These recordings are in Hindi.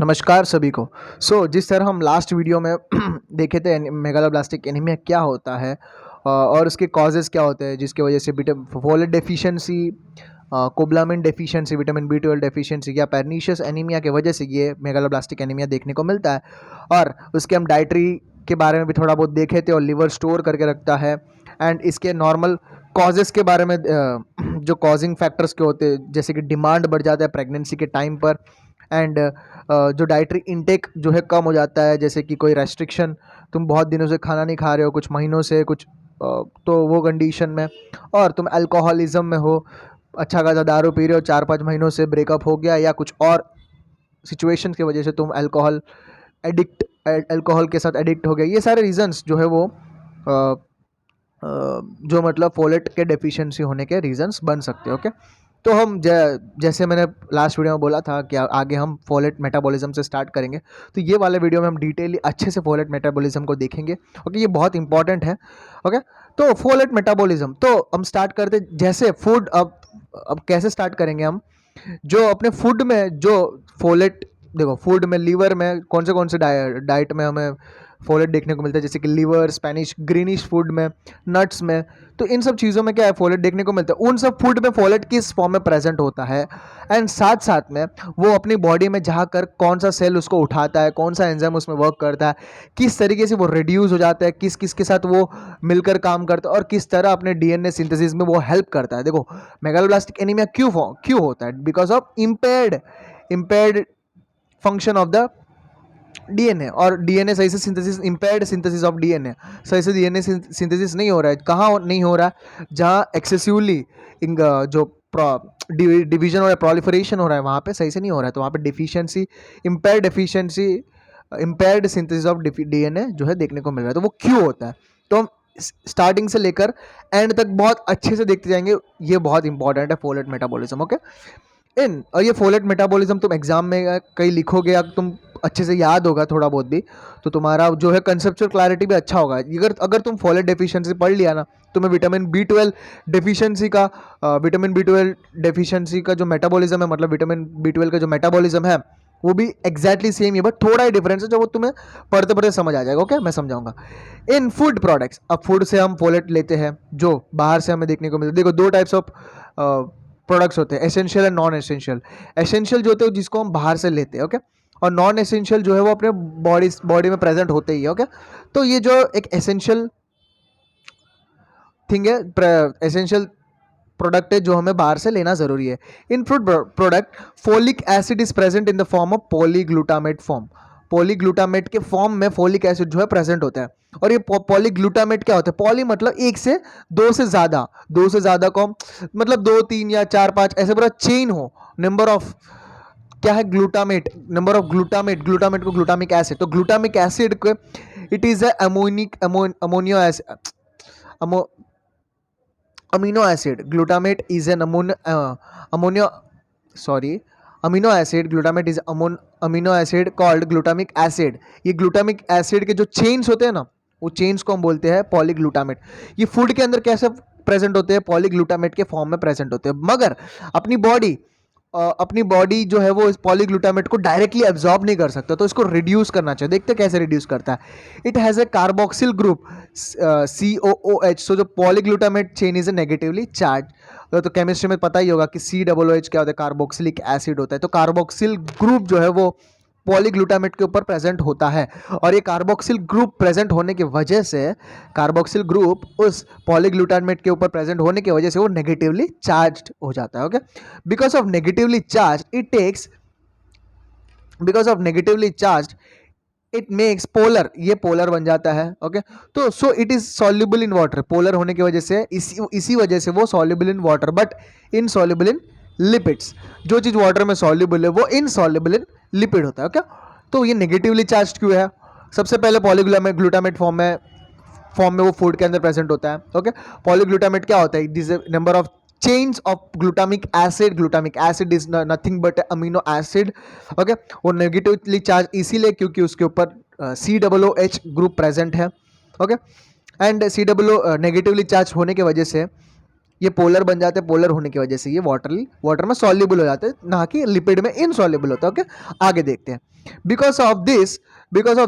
नमस्कार सभी को। जिस तरह हम लास्ट वीडियो में देखे थे मेगालोब्लास्टिक एनीमिया क्या होता है और उसके कॉजेज़ क्या होते हैं जिसकी वजह से folate deficiency, cobalamin deficiency, vitamin B12 deficiency या पर्नीशियस एनीमिया की वजह से ये मेगालोब्लास्टिक एनीमिया देखने को मिलता है। और उसके हम डाइटरी के बारे में भी थोड़ा बहुत देखे थे और लिवर स्टोर करके रखता है। एंड इसके नॉर्मल कॉजेज़ के बारे में जो कॉजिंग फैक्टर्स के होते हैं, जैसे कि डिमांड बढ़ जाता है प्रेगनेंसी के टाइम पर। एंड जो डाइटरी इंटेक जो है कम हो जाता है, जैसे कि कोई रेस्ट्रिक्शन, तुम बहुत दिनों से खाना नहीं खा रहे हो, कुछ महीनों से कुछ, तो वो कंडीशन में। और तुम अल्कोहलिज्म में हो, अच्छा खासा दारू पी रहे हो, 4-5 महीनों से ब्रेकअप हो गया या कुछ और सिचुएशन की वजह से तुम अल्कोहल के साथ एडिक्ट हो गए। ये सारे रीजंस जो है वो जो मतलब फोलेट के डेफिशिएंसी होने के रीजंस बन सकते हैं। ओके, तो हम जैसे मैंने लास्ट वीडियो में बोला था कि आगे हम फोलेट मेटाबॉलिज्म से स्टार्ट करेंगे, तो ये वाले वीडियो में हम डिटेली अच्छे से फोलेट मेटाबॉलिज्म को देखेंगे। ओके, ये बहुत इंपॉर्टेंट है। ओके, तो फोलेट मेटाबॉलिज्म तो हम स्टार्ट करते जैसे फूड। अब कैसे स्टार्ट करेंगे हम, जो अपने फूड में जो फोलेट, देखो फूड में लीवर में कौन से डाइट में हमें फोलेट देखने को मिलता है, जैसे कि लीवर, स्पेनिश ग्रीनिश फूड में, नट्स में। तो इन सब चीज़ों में क्या है, फोलेट देखने को मिलता है। उन सब फूड में फोलेट किस फॉर्म में प्रेजेंट होता है, एंड साथ साथ में वो अपनी बॉडी में जाकर कौन सा सेल उसको उठाता है, कौन सा एंजाइम उसमें वर्क करता है, किस तरीके से वो रिड्यूस हो जाता है, किस किस के साथ वो मिलकर काम करता है, और किस तरह अपने डीएनए सिंथेसिस में वो हेल्प करता है। देखो, मेगालोब्लास्टिक एनीमिया क्यों होता है, because of impaired function of the DNA. और डीएनए सही से synthesis, impaired synthesis of DNA, सही से डीएनए सिंथेसिस नहीं हो रहा है। कहाँ नहीं हो रहा है, जहाँ एक्सेसिवली जो डिवीजन और प्रोलिफरेशन हो रहा है वहाँ पे सही से नहीं हो रहा है, तो वहाँ पे इम्पेयर्ड सिंथेसिस ऑफ डीएनए जो है देखने को मिल रहा है। तो वो क्यों होता है, तो हम स्टार्टिंग से लेकर एंड तक बहुत अच्छे से देखते जाएंगे। ये बहुत इंपॉर्टेंट है फोलेट मेटाबॉलिज्म। ओके, और ये फोलेट मेटाबॉलिज्म तुम एग्जाम में कहीं लिखोगे या तुम अच्छे से याद होगा थोड़ा बहुत भी, तो तुम्हारा जो है कंसेप्चुअल क्लैरिटी भी अच्छा होगा। अगर तुम फोलेट डेफिशिएंसी पढ़ लिया ना, तुम्हें विटामिन B12 डेफिशिएंसी का जो मेटाबॉलिज्म है, मतलब विटामिन B12 का जो मेटाबॉलिज्म है वो भी एग्जैक्टली सेम ही, बट थोड़ा ही डिफरेंस है जो वो तुम्हें पढ़ते पढ़ते समझ आ जाएगा। ओके, मैं समझाऊंगा। इन फूड प्रोडक्ट्स, अब फूड से हम फोलेट लेते हैं जो बाहर से हमें देखने को मिलता है। देखो, दो टाइप्स ऑफ प्रोडक्ट्स होते हैं, essential and non essential. Essential जो होते हैं जिसको हम बाहर से लेते हैं, ओके, और नॉन एसेंशियल जो है वो अपने बॉडी में प्रेजेंट होते ही है। ओके, तो ये जो एक एसेंशियल थिंग है, एसेंशियल प्रोडक्ट है जो हमें बाहर से लेना जरूरी है। In food product folic acid is present in the form of polyglutamate form. Polyglutamate के फॉर्म में फोलिक एसिड जो है प्रेजेंट होता है। और ये पॉलीग्लूटामेट क्या होता है, पॉली मतलब एक से, दो से ज्यादा को मतलब 2-3 या 4-5 ऐसे पूरा चेन हो, नंबर ऑफ क्या है ग्लूटामेट, नंबर ऑफ ग्लूटामेट को ग्लूटामिक एसिड, तो ग्लूटामिक एसिड को it is ammonio acid, amino acid. Glutamate is an ammonio sorry amino acid. Glutamate is amino acid called glutamic acid. ये ग्लूटामिक एसिड के जो चेन्स होते हैं ना, वो चेन्स को हम बोलते हैं पॉलीग्लूटामेट। ये फूड के अंदर कैसे प्रेजेंट होते हैं, पॉलीग्लूटामेट के फॉर्म में प्रेजेंट होते हैं, मगर अपनी बॉडी जो है वो इस पॉलीग्लूटामेट को डायरेक्टली एब्जॉर्ब नहीं कर सकता, तो इसको रिड्यूस करना चाहिए। देखते कैसे रिड्यूस करता है। It has a carboxyl group COOH। So जो polyglutamate chain is a negatively charge. तो केमिस्ट्री में पता ही होगा कि COOH क्या होता है, कार्बोक्सिलिक एसिड होता है। तो कार्बोक्सिल ग्रुप जो है वो पॉलीग्लूटामेट के ऊपर प्रेजेंट होता है, और ये कार्बोक्सिल ग्रुप प्रेजेंट होने की वजह से, कार्बोक्सिल ग्रुप उस पॉलीग्लूटामेट के ऊपर प्रेजेंट होने की वजह से वो नेगेटिवली चार्ज्ड हो जाता है। Okay, because of negatively charge it makes polar, ये पोलर बन जाता है। ओके, तो so it is soluble in water. Polar होने की वजह से इसी वजह से वो soluble in water but insoluble in lipids. जो चीज वाटर में सॉल्युबल है वो इनसॉल्युबल इन लिपिड होता है। ओके, तो ये नेगेटिवली चार्ज क्यों है? सबसे पहले पॉलीग्लूटामेट फॉर्म में वो फूड के अंदर प्रेजेंट होता है। ओके, पॉलीग्लूटामेट क्या होता है, this number of chains of glutamic acid is nothing but amino acid। Okay, वो नेगेटिवली चार्ज इसीलिए क्योंकि उसके ऊपर COOH ग्रुप प्रेजेंट है। Okay, and COO negatively charge होने की वजह से ये पोलर बन जाते हैं। पोलर होने की वजह से ये वाटर में सॉल्युबल हो जाते हैं, ना कि लिपिड में इनसॉल्युबल होता है। ओके, आगे देखते हैं। Because of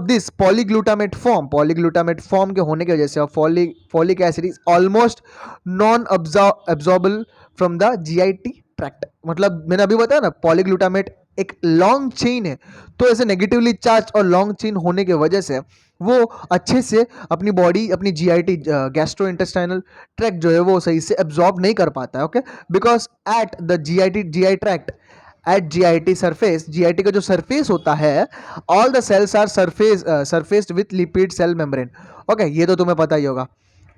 this polyglutamate form के होने की वजह से folic acid is almost non absorbable from the GIT tract. मतलब मैंने अभी बताया ना, पॉलीग्लूटामेट एक लॉन्ग चेन है, तो ऐसे नेगेटिवली चार्ज और लॉन्ग चेन होने की वजह से वो अच्छे से अपनी बॉडी, अपनी जीआईटी गैस्ट्रो इंटेस्टाइनल ट्रैक्ट जो है वो सही से एब्जॉर्ब नहीं कर पाता है। Okay, because at the GI tract, at GIT surface, GIT का जो सरफेस होता है, all the cells are surfaced with lipid cell membrane. Okay, ये तो तुम्हें पता ही होगा।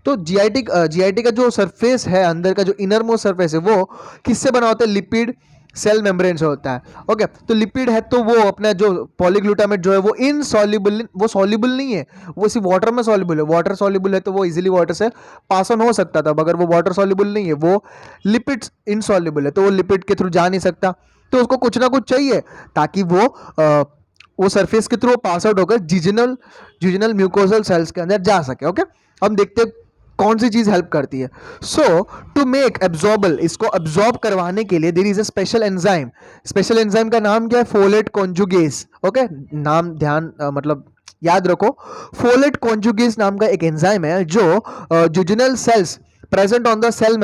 तो जीआईटी का जो सरफेस है, अंदर का जो इनर मोस्ट सरफेस है, वो किससे बना होता है? लिपिड सेल मेम्ब्रेन से होता है। ओके, तो लिपिड है तो वो अपना जो पॉलीग्लूटामेट जो है वो इनसॉल्युबल, वो सॉल्युबल नहीं है, वो सिर्फ वाटर में सॉल्युबल है। वाटर सॉल्युबल है तो वो इजीली वाटर से पास ऑन हो सकता था, मगर वो वाटर सॉल्युबल नहीं है, वो लिपिड इनसॉल्युबल है, तो वो लिपिड के थ्रू जा नहीं सकता। तो उसको कुछ ना कुछ चाहिए ताकि वो सरफेस के थ्रू पास आउट होकर जिजिनल म्यूकोसल सेल्स के अंदर जा सके। ओके, हम देखते हैं कौन सी चीज हेल्प करती है। सो टू मेक एब्जॉर्बल, इसको एब्जॉर्ब करवाने के लिए there is a special enzyme. Special enzyme का नाम क्या है? फोलेट कॉन्जुगेस। ओके, नाम ध्यान मतलब याद रखो, फोलेट कॉन्जुगेस नाम का एक एंजाइम है जो jejunal cells present on the cell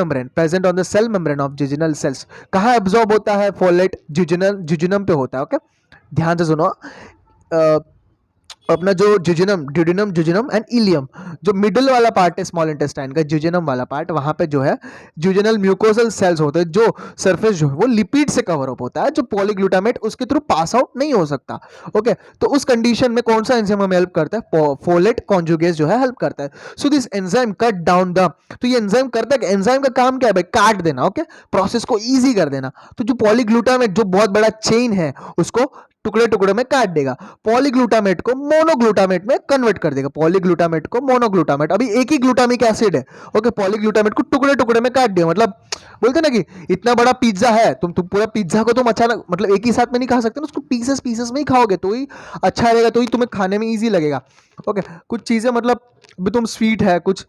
membrane of jejunal cells, कहाँ एब्जॉर्ब होता है? फोलेट जिजिनम पे होता है। ओके, ध्यान से सुनो, अपना जो जुजिनम एंड इलियम, जो मिडिल वाला पार्ट है स्मॉल इंटेस्टाइन का, जुजिनम वाला पार्ट, वहां पे जो है जुजिनल म्यूकोसल सेल्स होते हैं, जो सरफेस जो है वो लिपिड से कवर अप होता है, जो पॉलीग्लूटामेट उसके थ्रू पास आउट नहीं हो सकता। ओके, तो उस कंडीशन में कौन सा एंजाइम हमें हेल्प करता है? फोलेट कॉन्जुगेस जो है हेल्प करता है। So this enzyme cut down the, तो ये एंजाइम करता है, एंजाइम का काम क्या है भाई? काट देना। ओके, प्रोसेस को ईजी कर देना। तो जो पॉलीग्लूटामेट जो बहुत बड़ा चेन है उसको टुकड़े टुकड़े में काट देगा, पॉलीग्लूटामेट को मोनोग्लूटामेट में कन्वर्ट कर देगा। पॉलीग्लूटामेट को मोनोग्लूटामेट, अभी एक ही ग्लूटामिक एसिड है। ओके, पॉलीग्लूटामेट को टुकड़े टुकड़े में काट दिया, मतलब बोलते ना कि इतना बड़ा पिज्जा है, तुम पूरा पिज्जा को तुम अचानक मतलब एक ही साथ में नहीं खा सकते ना, उसको पीसेस पीसेस में ही खाओगे तो ही अच्छा रहेगा, तो ही तुम्हें खाने में ईजी लगेगा। ओके, कुछ चीजें मतलब भी तुम स्वीट है, कुछ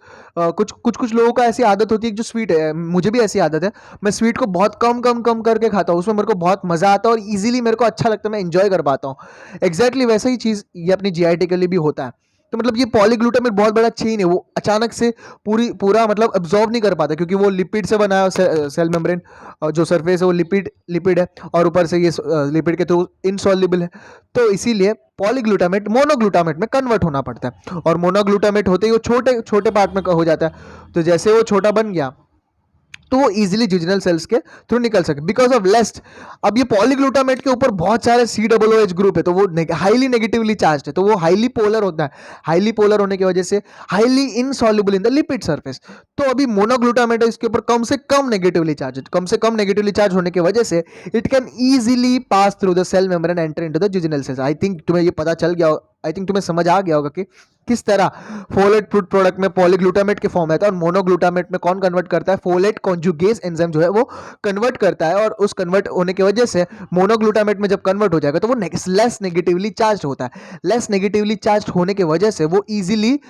लोगों का ऐसी आदत होती है जो स्वीट है, मुझे भी ऐसी आदत है, मैं स्वीट को बहुत कम करके खाता हूँ, उसमें मेरे को बहुत मजा आता है और इजीली मेरे को अच्छा लगता है, मैं इंजॉय कर पाता हूँ। एग्जैक्टली वैसा ही चीज ये अपनी जीआईटी के लिए भी होता है। तो मतलब ये पॉलीग्लूटामेट बहुत बड़ा चेन है, वो अचानक से पूरा मतलब अब्जॉर्ब नहीं कर पाता, क्योंकि वो लिपिड से बना है, सेल मेम्ब्रेन जो सरफेस है वो लिपिड है, और ऊपर से ये लिपिड के थ्रू इनसॉल्युबल है। तो इसीलिए पॉलीग्लूटामेट मोनोग्लूटामेट में कन्वर्ट होना पड़ता है, और मोनोग्लूटामेट होते ही वो छोटे छोटे पार्ट में हो जाता है। तो जैसे वो छोटा बन गया तो वो इजीली जिजिनल सेल्स के थ्रू निकल सके, बिकॉज ऑफ लेस्ट। अब ये पॉलीग्लूटामेट के ऊपर बहुत सारे COOH ग्रुप है, तो वो हाईली नेगेटिवली चार्ज है, तो वो हाईली पोलर होता है। हाईली पोलर होने की वजह से highly insoluble in the lipid surface. तो अभी मोनोग्लूटामेट है, इसके ऊपर कम से कम नेगेटिवली चार्ज है, कम से कम नेगेटिवली चार्ज होने की वजह से it can easily pass through the cell membrane, enter into the jejunal cells. I think तुम्हें ये पता चल गया, आई थिंक तुम्हें समझ आ गया होगा कि किस तरह फोलेट फूड प्रोडक्ट में पॉलीग्लूटामेट के फॉर्म आता है, और मोनोग्लूटामेट में कौन कन्वर्ट करता है? फोलेट कॉन्जुगेस एंजाइम जो है वो कन्वर्ट करता है, और उस कन्वर्ट होने की वजह से मोनोग्लूटामेट में जब कन्वर्ट हो जाएगा तो वो लेस नेगेटिवली चार्ज होता है। लेस नेगेटिवली चार्ज होने की वजह से वो इजीली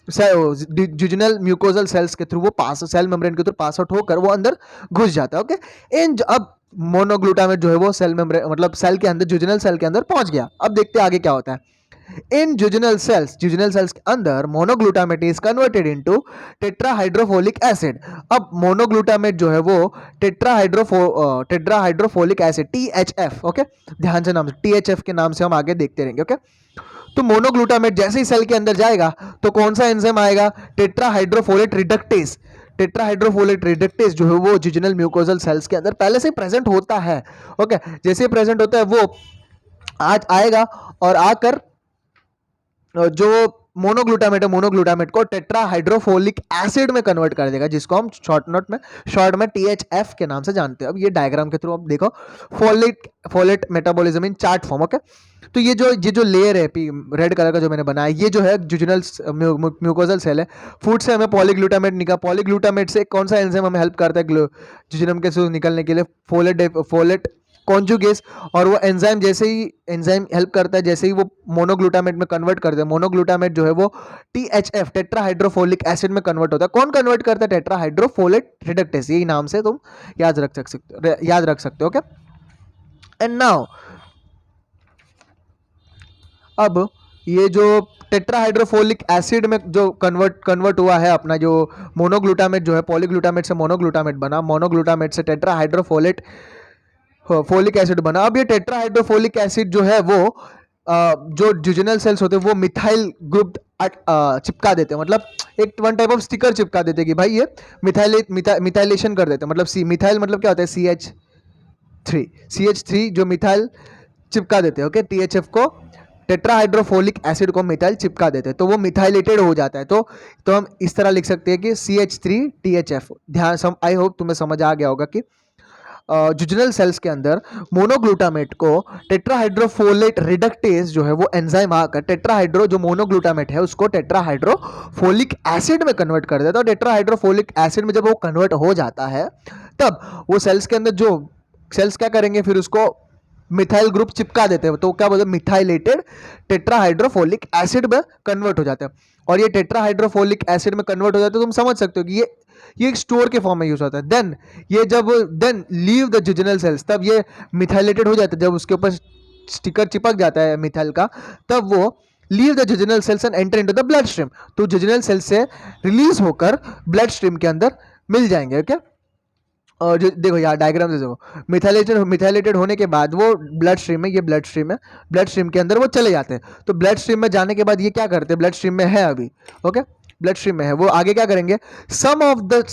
जुजिनल म्यूकोजल सेल्स के थ्रू, वो पास सेल मेम्ब्रेन के थ्रू पास आउट होकर वो अंदर घुस जाता है। ओके, इन अब मोनोग्लूटामेट जो है वो सेल मेम्ब्रेन मतलब सेल के अंदर, जुजिनल सेल के अंदर पहुंच गया। अब देखते हैं आगे क्या होता है। इन जुजिनल सेल्स के अंदर monoglutamate is converted into tetrahydrofolic acid. अब मोनोग्लूटामेट जो है वो टेट्राहाइड्रोफोलिक एसिड, THF। ओके, ध्यान से नाम, THF के नाम से हम आगे देखते रहेंगे। ओके, तो मोनोग्लूटामेट जैसे ही सेल के अंदर जाएगा तो कौन सा एंजाइम आएगा? Tetrahydrofolate reductase. टेट्राहाइड्रोफोलेट रिडक्टेज जो है वो जिजिनल म्यूकोजल सेल्स के अंदर पहले से ही प्रेजेंट होता है। ओके, जैसे ही प्रेजेंट होता है वो आज आएगा और आकर जो मोनोग्लूटामेट को टेट्राहाइड्रोफोलिक एसिड में कन्वर्ट कर देगा, जिसको हम शॉर्ट में THF के नाम से जानते हैं। अब ये डायग्राम के थ्रू अब देखो, फोलेट मेटाबॉलिज्म इन चार्ट फॉर्म। ओके, तो ये जो लेयर है रेड कलर का जो मैंने बनाया, ये जो है जुजिनल म्यूकोजल सेल है। फूड से हमें पॉलीग्लूटामेट निकला, पॉलीग्लूटामेट से कौन सा एंजाइम हमें हेल्प करता है जुजिनम के थ्रू निकलने के लिए? फोलेट कॉन्जुगेस। और वो एंजाइम हेल्प करता है, जैसे ही वो मोनोग्लूटामेट में कन्वर्ट करते हैं, मोनोग्लूटामेट जो है वो THF टेट्राहाइड्रोफोलिक एसिड में कन्वर्ट होता है। कौन कन्वर्ट करता है? टेट्राहाइड्रोफोलेट रिडक्टेज, यही नाम से तुम याद रख सकते हो। ओके, एंड नाउ अब ये जो टेट्राहाइड्रोफोलिक एसिड में जो कन्वर्ट हुआ है अपना जो मोनोग्लूटामेट जो है, पॉलीग्लूटामेट से मोनोग्लूटामेट बना, मोनोग्लूटामेट से टेट्राहाइड्रोफोलेट फोलिक एसिड बना। अब ये टेट्राहाइड्रोफोलिक एसिड जो है वो जो जुजिनल सेल्स होते हैं वो मिथाइल ग्रुप चिपका देते हैं, मतलब एक वन टाइप ऑफ स्टिकर चिपका देते हैं कि भाई ये मिथाइलेशन कर देते हैं। मतलब सी मिथाइल मतलब क्या होता है, CH3 जो मिथाइल चिपका देते हैं। ओके, THF को, टेट्राहाइड्रोफोलिक एसिड को मिथाइल चिपका देते हैं तो वो मिथाइलेटेड हो जाता है। तो हम इस तरह लिख सकते हैं कि CH3THF। ध्यान, आई होप तुम्हें समझ आ गया होगा कि जुजिनल सेल्स के अंदर मोनोग्लूटामेट को टेट्राहाइड्रोफोलेट रिडक्टेज जो है वो एंजाइम आकर टेट्राहाइड्रो जो मोनोग्लूटामेट है उसको टेट्राहाइड्रोफोलिक एसिड में कन्वर्ट कर देता है। और टेट्राहाइड्रोफोलिक एसिड में जब वो कन्वर्ट हो जाता है तब वो सेल्स के अंदर जो सेल्स क्या करेंगे, फिर उसको मिथाइल ग्रुप चिपका देते हैं। तो क्या बोलते हैं, मिथाइलेटेड टेट्राहाइड्रोफोलिक एसिड में कन्वर्ट हो जाते हैं। और ये टेट्राहाइड्रोफोलिक एसिड में कन्वर्ट हो जाते हैं तो तुम समझ सकते हो कि ये एक स्टोर के फॉर्म में यूज होता है। Then leave the jejunal sales, तब ये मिथाइलेटेड हो जाता है। जब उसके ऊपर स्टिकर चिपक जाता है मिथाइल का, तब वो leave the jejunal cells and enter into the blood stream, तो जुजिनल सेल से रिलीज होकर ब्लड स्ट्रीम के अंदर मिल जाएंगे। ओके, और जो देखो यार डायग्राम से देखो, मिथाइलेटेड होने के बाद वो ब्लड स्ट्रीम में, ये ब्लड स्ट्रीम है, ब्लड स्ट्रीम के अंदर वो चले जाते हैं। तो ब्लड स्ट्रीम में जाने के बाद ये क्या करते हैं, ब्लड स्ट्रीम में है अभी, ओके, ब्लड स्ट्रीम में है, वो आगे क्या करेंगे, some of the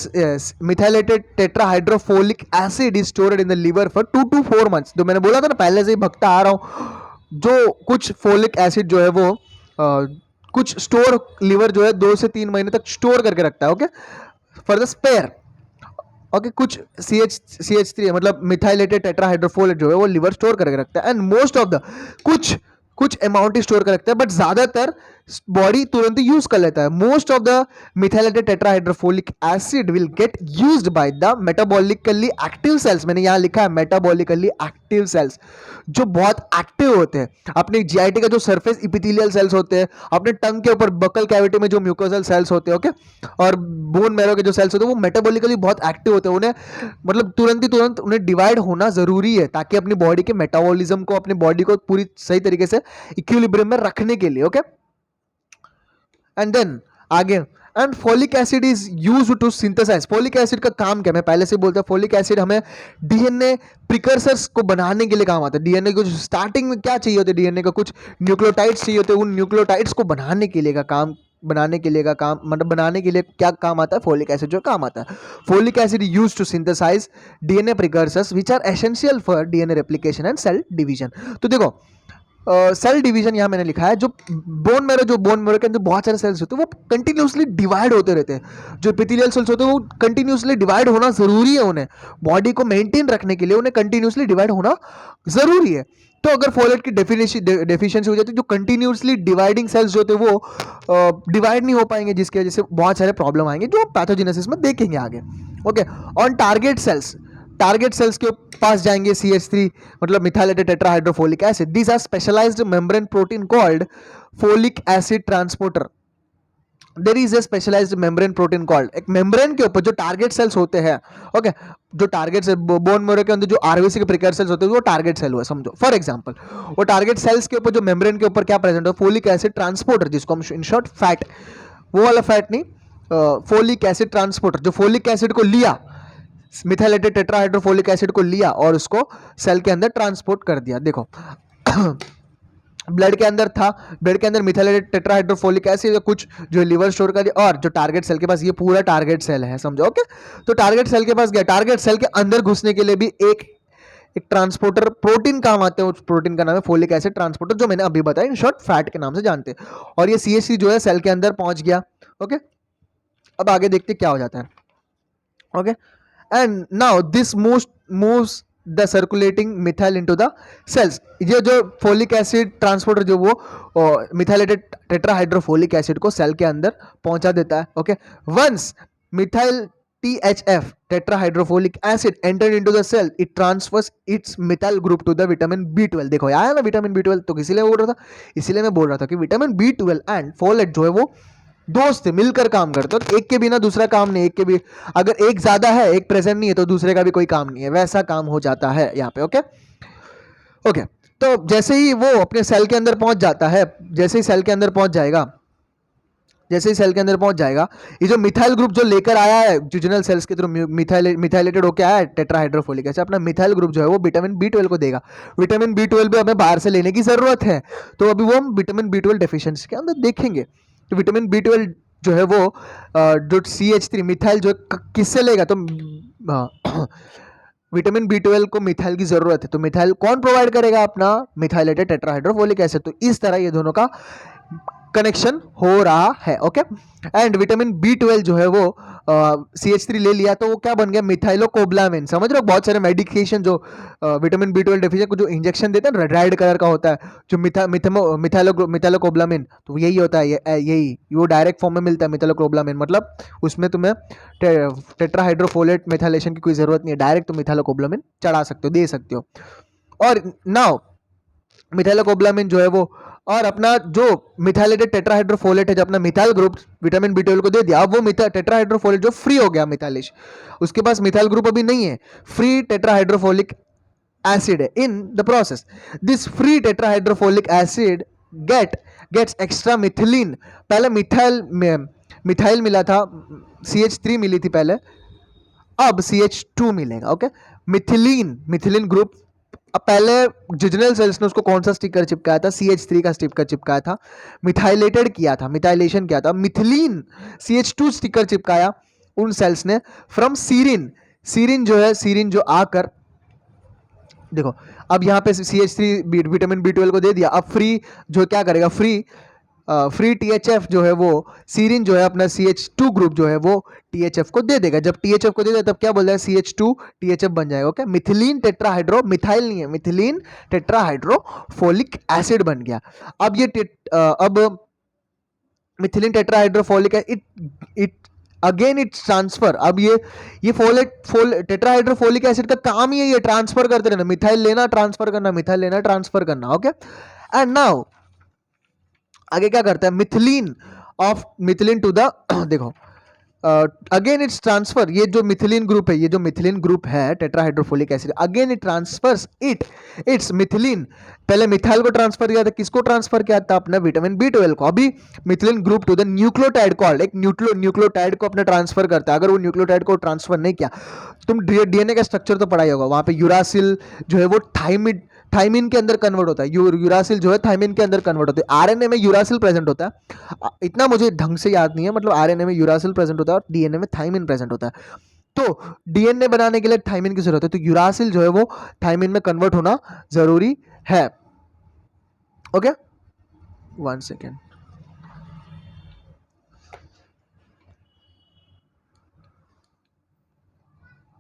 methylated tetrahydrofolic acid is stored in the liver for 2 to 4 months। तो मैंने बोला था ना, पहले से ही भगता आ रहा हूँ, जो कुछ फोलिक एसिड जो है वो कुछ स्टोर लिवर जो है 2 से 3 महीने तक स्टोर करके रखता है। Okay, for the spare. Okay, कुछ CH3 मतलब मिथाइलेटेड टेट्राहाइड्रोफोलेट जो है वो लिवर स्टोर करके रखता है। एंड मोस्ट ऑफ द कुछ अमाउंट ही स्टोर कर रखता है, बट ज्यादातर बॉडी तुरंत ही यूज कर लेता है। Most of the methylated tetrahydrofolic acid will get used by the metabolically active cells. मैंने यहां लिखा है मेटाबॉलिकली एक्टिव सेल्स, जो बहुत एक्टिव होते हैं। अपने GIT का जो सरफेस इपिथेलियल सेल्स होते हैं, अपने टंग के ऊपर बकल कैविटी में जो म्यूकोसल सेल्स होते हैं, ओके, और बोन मैरो के जो सेल्स होते हैं वो मेटाबॉलिकली बहुत एक्टिव होते हैं। उन्हें मतलब तुरंत उन्हें डिवाइड होना जरूरी है ताकि अपनी बॉडी के मेटाबॉलिज्म को, अपनी बॉडी को पूरी सही तरीके से इक्विलिब्रियम में रखने के लिए। ओके, एंड देन आगे, and folic acid is used to synthesise. Folic acid का काम क्या, मैं पहले से बोलता हूं, फोलिक एसिड हमें डीएनए प्रिकर्सर्स को बनाने के लिए काम आता है। डीएनए को स्टार्टिंग में क्या चाहिए होते हैं, डीएनए का कुछ न्यूक्लियोटाइड्स चाहिए होते हैं, उन न्यूक्लियोटाइड्स को बनाने के लिए मतलब बनाने के लिए क्या काम आता है, फोलिक एसिड जो काम आता है। Folic acid used to synthesise DNA precursors which are essential for DNA replication and cell division. तो देखो सेल डिवीजन यहाँ मैंने लिखा है, जो बोन मैरो के अंदर बहुत सारे सेल्स होते हैं वो कंटिन्यूसली डिवाइड होते रहते हैं। जो एपिथेलियल सेल्स होते हैं वो कंटिन्यूसली डिवाइड होना जरूरी है, उन्हें बॉडी को मेंटेन रखने के लिए उन्हें कंटिन्यूसली डिवाइड होना जरूरी है। तो अगर फोलेट की डेफिशिएंसी हो जाती है, जो कंटिन्यूसली डिवाइडिंग सेल्स जो होते हैं वो डिवाइड नहीं हो पाएंगे, जिसकी वजह से बहुत सारे प्रॉब्लम आएंगे जो पैथोजेनेसिस में देखेंगे आगे। ओके, ऑन टारगेट सेल्स के पास जाएंगे CH3 मतलब methylated tetrahydrofolic acid. These are specialised membrane protein called folic acid transporter. There is a specialised membrane protein called, एक मेम्ब्रेन के ऊपर जो टारगेट सेल्स होते हैं, ओके, जो टारगेट सेल बोन मैरो के अंदर जो RBC के प्रिकर्सर्स होते हैं वो टारगेट सेल हुआ, समझो। फॉर एग्जांपल, वो टारगेट सेल्स के ऊपर जो मेम्ब्रेन के ऊपर क्या प्रेजेंट हो, फोलिक एसिड ट्रांसपोर्टर, जिसको हम इन शॉर्ट फैट, वो वाला फैट नहीं, फोलिक एसिड ट्रांसपोर्टर, जो फोलिक एसिड को लिया, मिथाइलेटेड टेट्राहाइड्रोफोलिक एसिड को लिया और उसको सेल के अंदर ट्रांसपोर्ट कर दिया। देखो ब्लड के अंदर मिथाइलेटेड टेट्राहाइड्रोफोलिक एसिड कुछ जो लिवर स्टोर कर दिया, और जो टारगेट सेल के पास, ये पूरा टारगेट सेल है, समझो। ओके, तो टारगेट सेल के पास गया, टारगेट सेल के अंदर घुसने के लिए भी एक ट्रांसपोर्टर प्रोटीन काम आते हैं। उस प्रोटीन का नाम है फोलिक एसिड ट्रांसपोर्टर, जो मैंने अभी बताया, इन शॉर्ट फैट के नाम से जानते हैं। और ये CH3 जो है सेल के अंदर पहुंच गया। ओके, अब आगे देखते क्या हो जाता है। Okay, and now this moves the circulating methyl into the cells। ये जो फोलिक एसिड ट्रांसपोर्टर जो वो मिथाइलेटेड टेट्राहाइड्रोफोलिक एसिड को सेल के अंदर पहुंचा देता है। Okay, once methyl THF tetrahydrofolic acid entered into the cell, it transfers its methyl group to the vitamin B12। देखो आया ना विटामिन B12, तो इसीलिए मैं बोल रहा था कि विटामिन B12 एंड फोलेट जो है वो दोस्त मिलकर काम करते हो। एक के बिना दूसरा काम नहीं, अगर एक ज्यादा है, एक प्रेजेंट नहीं है, तो दूसरे का भी कोई काम नहीं है, वैसा काम हो जाता है यहाँ पे। ओके, तो जैसे ही वो अपने सेल के अंदर पहुंच जाता है, जैसे ही सेल के अंदर पहुंच जाएगा, जैसे ही सेल के अंदर पहुंच जाएगा, ये जो मिथाइल ग्रुप जो लेकर आया है जुजिनल सेल्स के थ्रू, मिथाइलेटेड होकर आया है टेट्राहाइड्रोफोलिक एसिड, अपना मिथाइल ग्रुप जो है वो विटामिन बी 12 को देगा। विटामिन बी 12 भी हमें बाहर से लेने की जरूरत है, तो अभी वो हम विटामिन बी 12 डेफिशिएंसी के अंदर देखेंगे। तो विटामिन बी 12 जो है वो जो CH3 मिथाइल जो किससे लेगा, तो विटामिन बी 12 को मिथाइल की जरूरत है, तो मिथाइल कौन प्रोवाइड करेगा, अपना मिथाइलेटेड टेट्राहाइड्रोफोलिक एसिड। तो इस तरह ये दोनों का कनेक्शन हो रहा है। ओके, एंड विटामिन बी 12 जो है वो CH3 ले लिया, तो वो क्या बन गया, मिथाइलोकोब्लामिन। समझ रहे हो, बहुत सारे मेडिकेशन जो विटामिन बी 12 डेफिशिएंसी को जो इंजेक्शन देते हैं, रेड कलर का होता है, जो मिथाइलोकोब्लामिन, तो यही होता है, यही वो डायरेक्ट फॉर्म में मिलता है मिथाइलोकोब्लामिन। मतलब उसमें तुम्हें टेट्राहाइड्रोफोलेट मेथाइलेशन की कोई जरूरत नहीं है, डायरेक्ट तुम मिथाइलोकोब्लामिन चढ़ा सकते हो, दे सकते हो। और नाउ मिथाइलोकोब्लामिन जो है वो, और अपना जो मिथाइलेटेड टेट्राहाइड्रोफोलेट है, जो अपना मिथाइल ग्रुप विटामिन बी 12 को दे दिया, अब वो टेट्राहाइड्रोफोलेट जो फ्री हो गया मिथाइलिश, उसके पास मिथाइल ग्रुप अभी नहीं है, फ्री टेट्राहाइड्रोफोलिक एसिड है in the process. This free tetrahydrofolic acid gets extra methylene. पहले मिथाइल मिला था, CH3 मिली थी पहले, अब CH2 मिलेगा। ओके, मिथिलीन ग्रुप, अब पहले जिजनल सेल्स ने उसको कौन सा स्टिकर चिपकाया था, CH3 का स्टिकर चिपकाया था, मिथाइलेटेड किया था, मिथाइलेशन किया था, मिथिलीन CH2 स्टिकर चिपकाया उन सेल्स ने फ्रॉम सीरिन। सीरिन जो है, सीरिन जो आकर देखो, अब यहाँ पे CH3 विटामिन बी 12 को दे दिया, अब फ्री जो क्या करेगा, फ्री THF जो है वो, सीरिन जो है अपना CH2 ग्रुप जो है वो THF को दे देगा। जब THF को दे देगा तब क्या बोल रहा है, CH2 THF बन जाएगा। ओके, मिथिलीन टेट्राहाइड्रो, मिथाइल नहीं है, मिथिलीन टेट्राहाइड्रोफोलिक एसिड बन गया। अब ये अब methylene tetrahydrofolic it again it's transfer. अब ये टेट्राहाइड्रोफोलिक एसिड का काम ही है ये ट्रांसफर करते रहना, मिथाइल लेना ट्रांसफर करना, मिथाइल लेना ट्रांसफर करना। ओके, एंड नाउ आगे क्या करता है, मिथिलीन टू द देखो, अगेन इट्स ट्रांसफर, ये जो मिथिलीन ग्रुप है, ये जो मिथिलीन ग्रुप है tetrahydrofolic acid, again it transfers its methylene. पहले मिथाइल को ट्रांसफर किया था, किसको ट्रांसफर किया था, अपना विटामिन बी 12 को। अभी methylene group to the nucleotide called, एक न्यूक्लियोटाइड को अपने ट्रांसफर करता है। अगर वो न्यूक्लियोटाइड को ट्रांसफर नहीं किया, तुम DNA का स्ट्रक्चर तो पढ़ा ही होगा, वहां पे यूरासिल जो है वो थाइमिन के अंदर कन्वर्ट होता है, यूरासिल जो है थाइमिन के अंदर कन्वर्ट होता है। RNA में यूरासिल प्रेजेंट होता है, इतना मुझे ढंग से याद नहीं है, मतलब RNA में यूरासिल प्रेजेंट होता है और DNA में थाइमिन प्रेजेंट होता है। तो DNA बनाने के लिए थाइमिन की जरूरत है, तो यूरासिल जो है वो थाइमिन में कन्वर्ट होना जरूरी है। Okay, 1 second.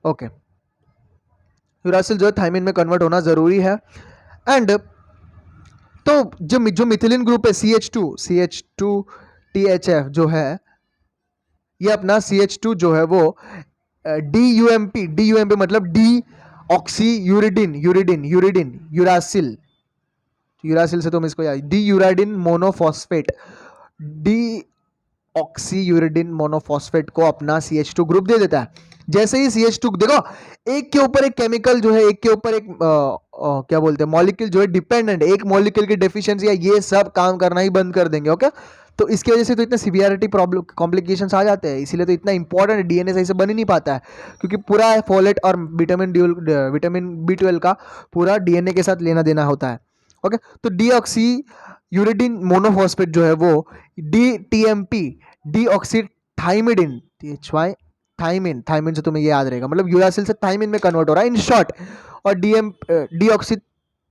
ओके, यूरासिल जो है थाइमिन में कन्वर्ट होना जरूरी है। एंड तो जो मिथिलीन ग्रुप है CH2 THF जो है, ये अपना CH2 जो है वो DUMP मतलब डी ऑक्सी यूरिडिन यूरासिल से तुम इसको याद, D uridine monophosphate, deoxyuridine monophosphate को अपना CH2 ग्रुप दे देता है। जैसे ही CH2 देखो, एक के ऊपर एक केमिकल जो है, एक के ऊपर एक क्या बोलते हैं, मॉलिक्यूल जो है डिपेंडेंट, एक मॉलिक्यूल की डेफिशिएंसी है, ये सब काम करना ही बंद कर देंगे। ओके, तो इसकी वजह से तो इतने सिवियरिटी प्रॉब्लम कॉम्प्लिकेशंस आ जाते हैं, इसीलिए तो इतना इंपॉर्टेंट DNA सही से बन ही नहीं पाता है, क्योंकि पूरा फोलेट और विटामिन बी 12 का पूरा DNA के साथ लेना देना होता है। ओके, तो डीऑक्सी यूरिडिन मोनोफॉस्फेट जो है वो DTMP डीऑक्सीथाइमिडिन, थाइमिन से तुम्हें ये याद रहेगा, मतलब यूरासिल से थाइमिन में कन्वर्ट हो रहा है इन शॉर्ट, और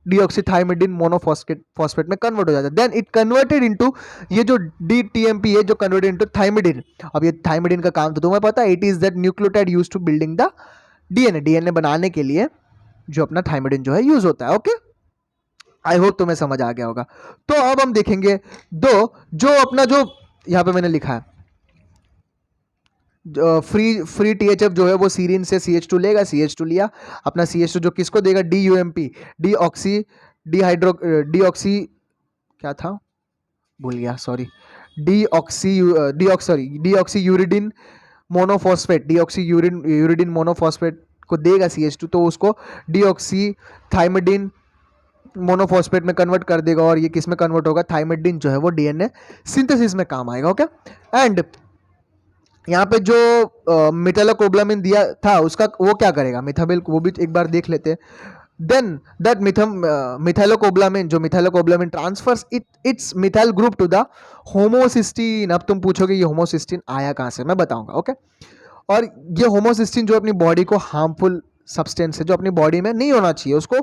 डीऑक्सीथाइमिडिन मोनोफॉस्फेट में कन्वर्ट हो जाता है। देन इट कन्वर्टेड इनटू, ये जो DTMP है जो कन्वर्टेड इनटू थाइमिडिन। अब ये थाइमिडिन का काम तो तुम्हें पता है, it is that nucleotide used to building the DNA बनाने के लिए जो अपना थाइमिडिन जो है यूज होता है। ओके, आई होप तुम्हें समझ आ गया होगा। तो अब हम देखेंगे जो अपना जो यहां पे मैंने लिखा है, फ्री THF जो है वो सीरीन से CH2 लेगा, CH2 लिया, अपना CH2 जो किसको देगा, DUMP डीऑक्सी क्या था, भूल गया, sorry, deoxy uridine monophosphate, uridine monophosphate को देगा CH2, तो उसको डीऑक्सी थाइमिडिन मोनोफॉस्फेट में कन्वर्ट कर देगा, और ये किस में कन्वर्ट होगा, थाइमिडीन जो है वो डीएनए सिंथेसिस में काम आएगा। ओके, एंड यहाँ पे जो मिथाइलोकोब्लामिन दिया था उसका वो क्या करेगा, मिथाबिल, वो भी एक बार देख लेते हैं। देन दैट मिथाइलोकोब्लामिन, जो methylcobalamin transfers its methyl group to the homocysteine. अब तुम पूछोगे ये होमोसिस्टीन आया कहाँ से, मैं बताऊंगा। ओके, और ये होमोसिस्टीन जो अपनी बॉडी को हार्मफुल सब्सटेंस है, जो अपनी बॉडी में नहीं होना चाहिए, उसको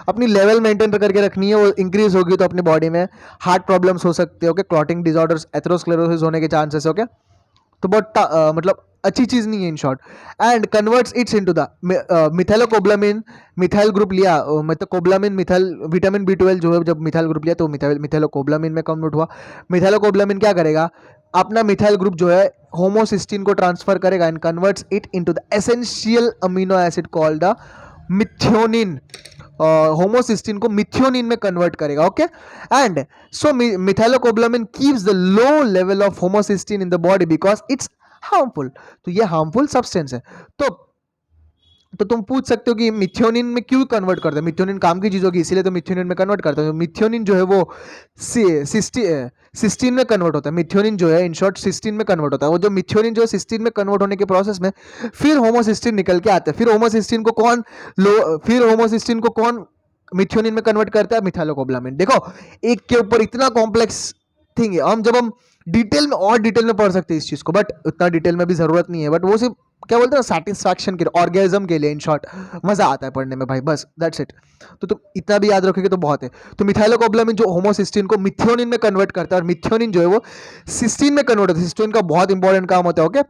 अपनी लेवल मेंटेन करके रखनी है। वो इंक्रीज होगी तो अपनी बॉडी में हार्ट प्रॉब्लम्स हो सकते हैं। ओके, क्लॉटिंग डिसऑर्डर्स, एथेरोस्क्लेरोसिस होने के चांसेस। ओके, तो बहुत मतलब अच्छी चीज नहीं है in short. And converts its into the methylcobalamin, methyl group लिया, मतलब कोब्लामिन मिथाइल, विटामिन B12 जो है जब मिथाइल ग्रुप लिया तो मिथाइलोकोब्लामिन में कन्वर्ट हुआ। मिथाइलोकोब्लामिन क्या करेगा, अपना मिथाइल ग्रुप जो है होमोसिस्टीन को ट्रांसफर करेगा and converts it into the essential amino acid called the methionine. Homocysteine को मिथ्योनिन में कन्वर्ट करेगा। Okay, and so methylcobalamin keeps the low level of homocysteine in the body because it's harmful. तो ये हार्मफुल सब्सटेंस है। तो तुम पूछ सकते हो कि मिथ्योनिन में क्यों कन्वर्ट करते हैं, मिथ्योनिन काम की चीज होगी इसीलिए तो मिथ्योनिन में कन्वर्ट करते हैं। मिथ्योनिन जो है वो सिस्टीन में कन्वर्ट होता है। मिथ्योनिन जो है इन शॉर्ट सिस्टीन में कन्वर्ट होता है। वो जो मिथ्योनिन जो है सिस्टीन में कन्वर्ट होने के प्रोसेस में फिर होमोसिस्टीन निकल के आता है। फिर होमोसिस्टीन को कौन मिथ्योनिन में कन्वर्ट करता है, मिथाइलोकोब्लामिन। देखो, एक के ऊपर इतना कॉम्प्लेक्स थिंग है, हम डिटेल में पढ़ सकते हैं इस चीज को, बट उतना डिटेल में भी जरूरत नहीं है। बट वो सिर्फ क्या बोलते हैं, सेटिस्फैक्शन के लिए, ऑर्गेजम के लिए, इन शॉर्ट मजा आता है पढ़ने में भाई, बस दैट्स इट। तो तुम इतना भी याद रखोगे तो बहुत है। तो मिथाइलोकोब्लामिन जो होमोसिस्टीन को मिथ्योनिन में कन्वर्ट करता है, और मिथ्योनिन जो है वो सिस्टीन में कन्वर्ट होता है। सिस्टीन का बहुत इंपॉर्टेंट काम होता है। ओके,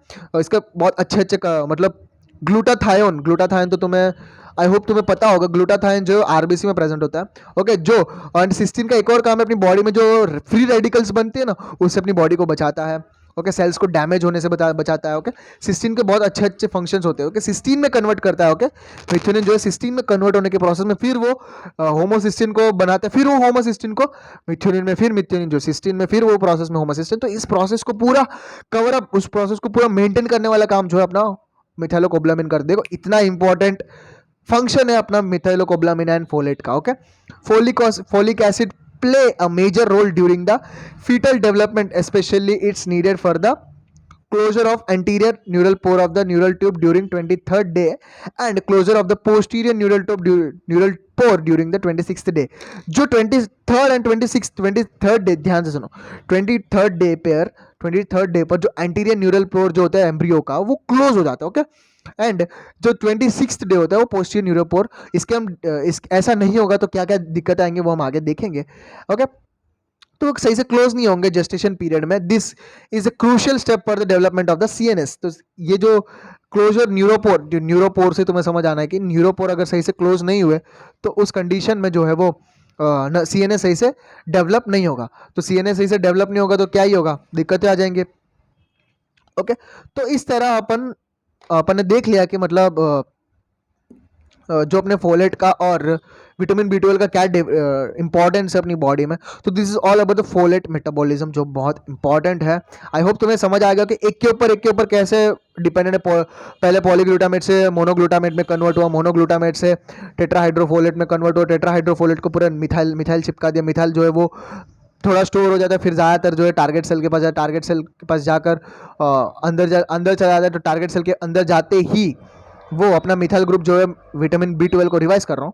इसका बहुत अच्छे मतलब ग्लूटाथायोन तो तुम्हें, आई होप तुम्हें पता होगा, ग्लूटाथायोन जो आरबीसी में प्रेजेंट होता है। ओके, जो और सिस्टीन का एक और काम है, अपनी बॉडी में जो फ्री रेडिकल्स बनते हैं ना, उससे अपनी बॉडी को बचाता है। ओके, सेल्स को डैमेज होने से बचाता है। ओके, सिस्टीन के बहुत अच्छे फंक्शंस होते हैं। ओके, सिस्टीन में कन्वर्ट करता है। ओके, मिथ्योनिन जो है सिस्टीन में कन्वर्ट होने के प्रोसेस में फिर वो होमोसिस्टीन को बनाता है, फिर वो होमोसिस्टीन को मिथ्योनिन में, फिर मिथ्योनिन जो सिस्टीन में, फिर वो प्रोसेस में होमोसिस्टीन। तो इस प्रोसेस को पूरा कवर अप, उस प्रोसेस को पूरा मेंटेन करने वाला काम जो है अपना मिथाइलोकोब्लामिन कर देगा। इतना इंपॉर्टेंट फंक्शन है अपना मिथाइलोकोब्लामिन एंड फोलेट का। Okay, folic acid play a major role during the fetal development, especially it's needed for the closure of anterior neural pore of the neural tube during 23rd day and closure of the posterior neural pore during the 26th day। जो 23rd and 23rd डे, ध्यान से सुनो, 23rd डे पर जो एंटीरियर न्यूरल पोर जो होता है एम्ब्रियो का, वो क्लोज हो जाता है। ओके, एंड जो 26th डे होता है वो पोस्टीरियर न्यूरल पोर, इसके हम ऐसा नहीं होगा तो क्या क्या दिक्कत आएंगे वो हम आगे देखेंगे। ओके, तो सही से क्लोज नहीं होंगे जेस्टेशन पीरियड में। This is a crucial step for the development of the CNS. तो ये जो क्लोजर न्यूरोपोर से तुम्हें समझ आना है कि न्यूरोपोर अगर सही से क्लोज नहीं हुए तो उस कंडीशन में जो है वो सीएनएस सही से डेवलप नहीं होगा। तो सीएनएस सही से डेवलप नहीं होगा तो क्या ही होगा, दिक्कतें आ जाएंगे। ओके, तो इस तरह अपन ने देख लिया कि मतलब जो अपने फोलेट का और विटामिन B12 का क्या इंपॉर्टेंस है अपनी बॉडी में। तो this is all about the folate metabolism, जो बहुत इंपॉर्टेंट है। आई होप तुम्हें समझ आ गया कि एक के ऊपर कैसे डिपेंडेंट है। पहले पॉलीग्लूटामेट से मोनोग्लूटामेट में कन्वर्ट हुआ, मोनोग्लूटामेट से टेट्राहाइड्रोफोलेट में कन्वर्ट हुआ, टेट्राहाइड्रोफोलेट को पूरा मिथाइल चिपका दिया। मिथाइल जो है वो थोड़ा स्टोर हो जाता है, फिर ज़्यादातर जो है टारगेट सेल के पास जाए, टारगेट सेल के पास जाकर अंदर चला जाता है। तो टारगेट सेल के अंदर जाते ही वो अपना मिथाइल ग्रुप जो है विटामिन B12 को, रिवाइज कर रहा हूँ,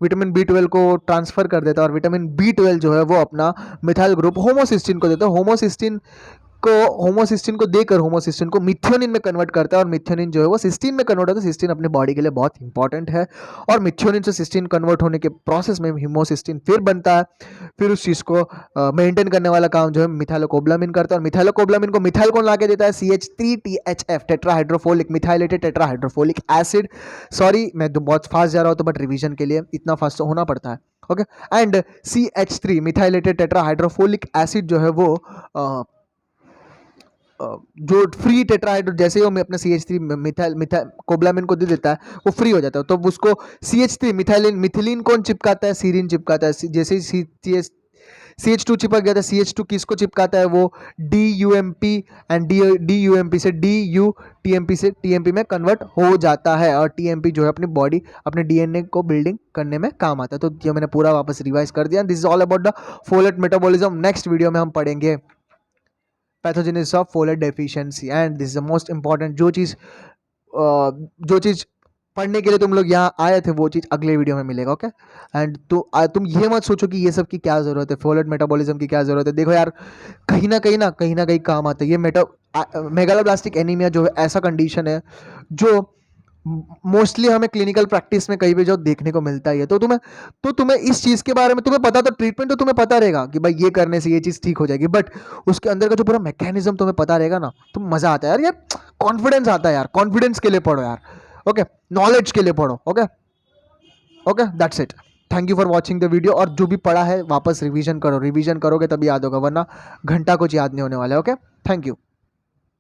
विटामिन B12 को ट्रांसफर कर देता है, और विटामिन B12 जो है वो अपना मिथाइल ग्रुप होमोसिस्टीन को देता है। होमोसिस्टीन को देकर होमोसिस्टीन को मिथ्योनिन में कन्वर्ट करता है, और मिथ्योनिन जो है वो सिस्टीन में कन्वर्ट होता है। सिस्टीन अपनी बॉडी के लिए बहुत इंपॉर्टेंट है, और मिथ्योनिन से सिस्टीन कन्वर्ट होने के प्रोसेस में होमोसिस्टीन फिर बनता है। फिर उस चीज़ को मेंटेन करने वाला काम जो है मिथाइलोकोब्लामिन करता है, और मिथाइलोकोब्लामिन को मिथाइल कौन ला के देता है, CH3THF, tetrahydrofolic methylated tetrahydrofolic acid. Sorry मैं बहुत फास्ट जा रहा हूँ, तो बट रिवीजन के लिए इतना फास्ट तो होना पड़ता है। Okay, and CH3 methylated tetrahydrofolic acid जो है वो जो फ्री टेट्राहाइड्रो, जैसे ही वो अपने CH3 मिथाइल कोब्लामिन को दे देता है वो फ्री हो जाता है। तो उसको CH3 मिथिलीन कौन चिपकाता है, सीरीन चिपकाता है। जैसे ही CH2 चिपक गया था, CH2 किसको चिपकाता है, वो DUMP, एंड DUMP से DU TMP से TMP में कन्वर्ट हो जाता है, और TMP जो है अपनी बॉडी, अपने DNA को बिल्डिंग करने में काम आता है। तो ये मैंने पूरा वापस रिवाइज कर दिया। This is all about the folate metabolism. Next video में हम पढ़ेंगे pathogenesis of folate deficiency, and this is the most important. जो चीज़ पढ़ने के लिए तुम लोग यहाँ आए थे वो चीज़ अगले वीडियो में मिलेगा, ओके। एंड तो तुम ये मत सोचो कि ये सब की क्या ज़रूरत है, फोलेट मेटाबॉलिज्म की क्या ज़रूरत है। देखो यार, कहीं ना कहीं काम आता है ये मेगालोब्लास्टिक एनीमिया जो है, ऐसा कंडीशन है जो मोस्टली हमें क्लिनिकल प्रैक्टिस में कहीं भी जो देखने को मिलता ही है। तो तुम्हें इस चीज़ के बारे में तुम्हें पता, तो ट्रीटमेंट तो तुम्हें पता रहेगा कि भाई ये करने से ये चीज़ ठीक हो जाएगी, बट उसके अंदर का जो पूरा मैकेनिज्म तुम्हें पता रहेगा ना, तो मज़ा आता है यार, कॉन्फिडेंस आता है यार। कॉन्फिडेंस के लिए पढ़ो यार, ओके, नॉलेज के लिए पढ़ो, okay okay, that's it. Thank you for watching the video. और जो भी पढ़ा है वापस रिवीजन करो, रिवीजन करोगे तभी याद होगा, वरना घंटा कुछ याद नहीं होने वाला है, ओके। Thank you.